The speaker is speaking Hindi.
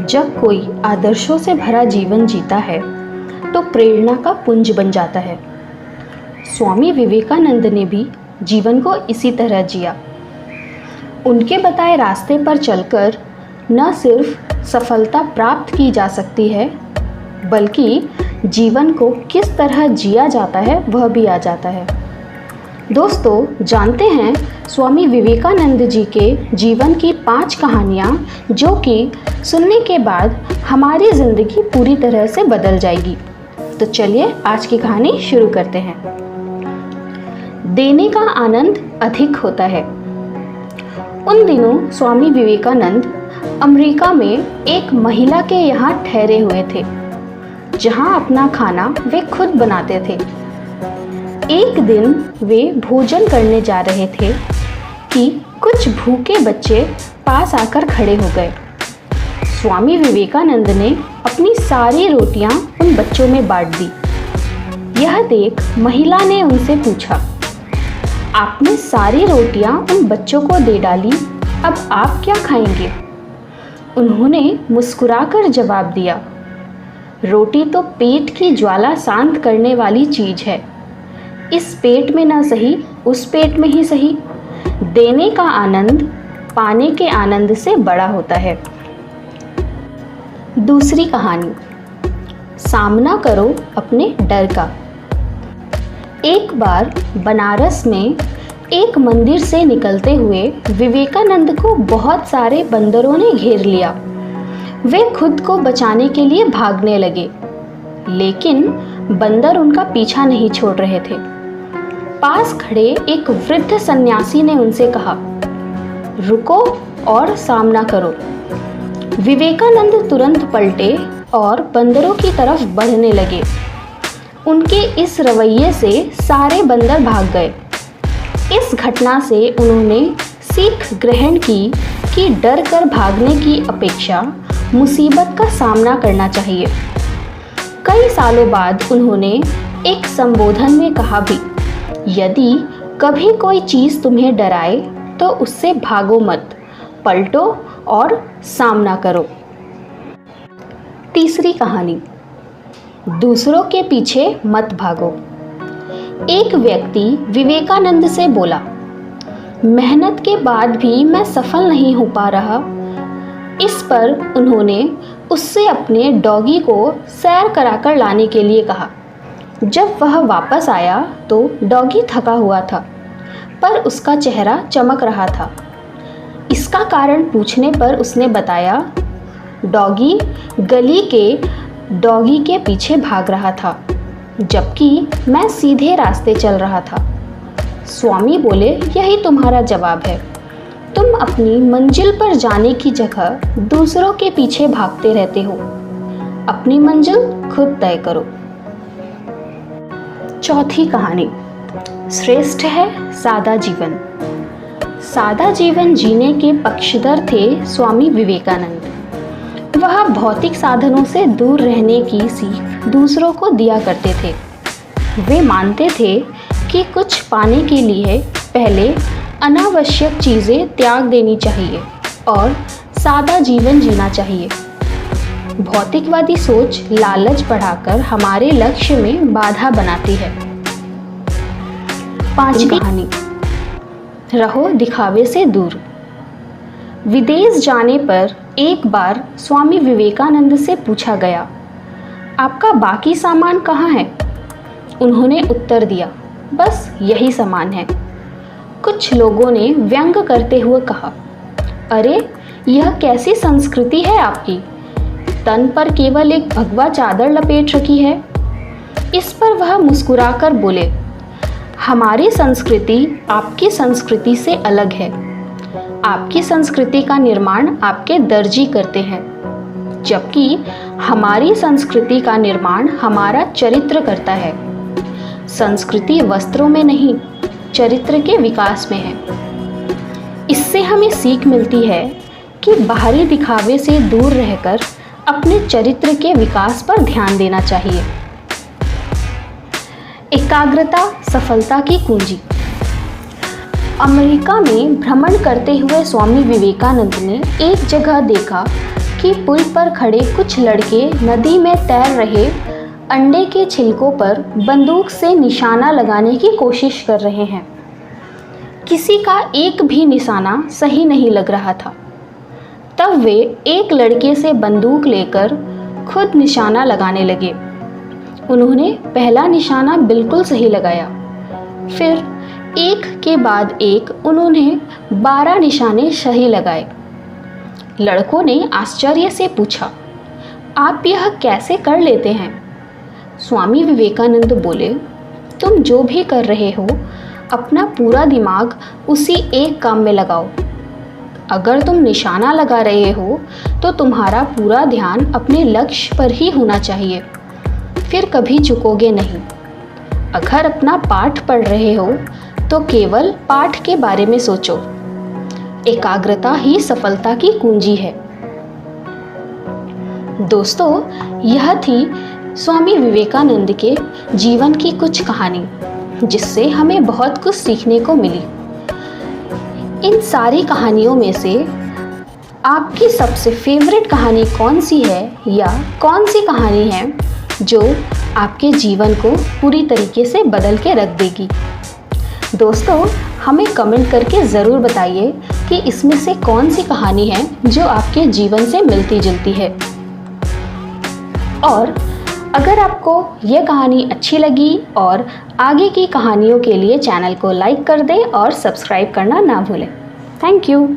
जब कोई आदर्शों से भरा जीवन जीता है तो प्रेरणा का पुंज बन जाता है। स्वामी विवेकानंद ने भी जीवन को इसी तरह जिया। उनके बताए रास्ते पर चलकर न सिर्फ सफलता प्राप्त की जा सकती है, बल्कि जीवन को किस तरह जिया जाता है वह भी आ जाता है। दोस्तों, जानते हैं स्वामी विवेकानंद जी के जीवन की 5 कहानियाँ जो कि सुनने के बाद हमारी ज़िंदगी पूरी तरह से बदल जाएगी। तो चलिए आज की कहानी शुरू करते हैं। देने का आनंद अधिक होता है। उन दिनों स्वामी विवेकानंद अमेरिका में एक महिला के यहाँ ठहरे हुए थे, जहाँ अपना खाना वे खुद बनाते थे। एक दिन वे भोजन करने जा रहे थे कि कुछ भूखे बच्चे पास आकर खड़े हो गए। स्वामी विवेकानंद ने अपनी सारी रोटियां उन बच्चों में बांट दी। यह देख महिला ने उनसे पूछा, आपने सारी रोटियां उन बच्चों को दे डाली, अब आप क्या खाएंगे? उन्होंने मुस्कुराकर जवाब दिया, रोटी तो पेट की ज्वाला शांत करने वाली चीज है। इस पेट में ना सही उस पेट में ही सही। देने का आनंद पाने के आनंद से बड़ा होता है। दूसरी कहानी, सामना करो अपने डर का। एक बार बनारस में एक मंदिर से निकलते हुए विवेकानंद को बहुत सारे बंदरों ने घेर लिया। वे खुद को बचाने के लिए भागने लगे, लेकिन बंदर उनका पीछा नहीं छोड़ रहे थे। पास खड़े एक वृद्ध सन्यासी ने उनसे कहा, रुको और सामना करो। विवेकानंद तुरंत पलटे और बंदरों की तरफ बढ़ने लगे। उनके इस रवैये से सारे बंदर भाग गए। इस घटना से उन्होंने सीख ग्रहण की कि डर कर भागने की अपेक्षा मुसीबत का सामना करना चाहिए। कई सालों बाद उन्होंने एक संबोधन में कहा भी, यदि कभी कोई चीज़ तुम्हें डराए तो उससे भागो मत, पलटो और सामना करो। तीसरी कहानी, दूसरों के पीछे मत भागो। एक व्यक्ति विवेकानंद से बोला, मेहनत के बाद भी मैं सफल नहीं हो पा रहा। इस पर उन्होंने उससे अपने डॉगी को सैर कराकर लाने के लिए कहा। जब वह वापस आया तो डॉगी थका हुआ था, पर उसका चेहरा चमक रहा था। इसका कारण पूछने पर उसने बताया, डॉगी गली के डॉगी के पीछे भाग रहा था, जबकि मैं सीधे रास्ते चल रहा था। स्वामी बोले, यही तुम्हारा जवाब है। तुम अपनी मंजिल पर जाने की जगह दूसरों के पीछे भागते रहते हो। अपनी मंजिल खुद तय करो। चौथी कहानी, श्रेष्ठ है सादा जीवन। सादा जीवन जीने के पक्षधर थे स्वामी विवेकानंद। वह भौतिक साधनों से दूर रहने की सीख दूसरों को दिया करते थे। वे मानते थे कि कुछ पाने के लिए पहले अनावश्यक चीज़ें त्याग देनी चाहिए और सादा जीवन जीना चाहिए। भौतिकवादी सोच लालच बढ़ाकर हमारे लक्ष्य में बाधा बनाती है। पांचवी कहानी, रहो दिखावे से दूर। विदेश जाने पर एक बार स्वामी विवेकानंद से पूछा गया, आपका बाकी सामान कहाँ है? उन्होंने उत्तर दिया, बस यही सामान है। कुछ लोगों ने व्यंग करते हुए कहा, अरे यह कैसी संस्कृति है आपकी? तन पर केवल एक भगवा चादर लपेट रखी है। इस पर वह मुस्कुराकर बोले, हमारी संस्कृति आपकी संस्कृति से अलग है। आपकी संस्कृति का निर्माण आपके दर्जी करते हैं, जबकि हमारी संस्कृति का निर्माण हमारा चरित्र करता है। संस्कृति वस्त्रों में नहीं, चरित्र के विकास में है। इससे हमें सीख मिलती है कि बाहरी दिखावे से दूर रहकर अपने चरित्र के विकास पर ध्यान देना चाहिए। एकाग्रता सफलता की कुंजी। अमेरिका में भ्रमण करते हुए स्वामी विवेकानंद ने एक जगह देखा कि पुल पर खड़े कुछ लड़के नदी में तैर रहे अंडे के छिलकों पर बंदूक से निशाना लगाने की कोशिश कर रहे हैं। किसी का एक भी निशाना सही नहीं लग रहा था। तब वे एक लड़के से बंदूक लेकर खुद निशाना लगाने लगे। उन्होंने पहला निशाना बिल्कुल सही लगाया। फिर एक के बाद एक उन्होंने 12 निशाने सही लगाए। लड़कों ने आश्चर्य से पूछा, आप यह कैसे कर लेते हैं? स्वामी विवेकानंद बोले, तुम जो भी कर रहे हो अपना पूरा दिमाग उसी एक काम में लगाओ। अगर तुम निशाना लगा रहे हो तो तुम्हारा पूरा ध्यान अपने लक्ष्य पर ही होना चाहिए, फिर कभी चूकोगे नहीं। अगर अपना पाठ पढ़ रहे हो तो केवल पाठ के बारे में सोचो। एकाग्रता ही सफलता की कुंजी है। दोस्तों, यह थी स्वामी विवेकानंद के जीवन की कुछ कहानी, जिससे हमें बहुत कुछ सीखने को मिली। इन सारी कहानियों में से आपकी सबसे फेवरेट कहानी कौन सी है, या कौन सी कहानी है जो आपके जीवन को पूरी तरीके से बदल के रख देगी? दोस्तों, हमें कमेंट करके ज़रूर बताइए कि इसमें से कौन सी कहानी है जो आपके जीवन से मिलती जुलती है। और अगर आपको यह कहानी अच्छी लगी और आगे की कहानियों के लिए चैनल को लाइक कर दें और सब्सक्राइब करना ना भूलें। Thank you.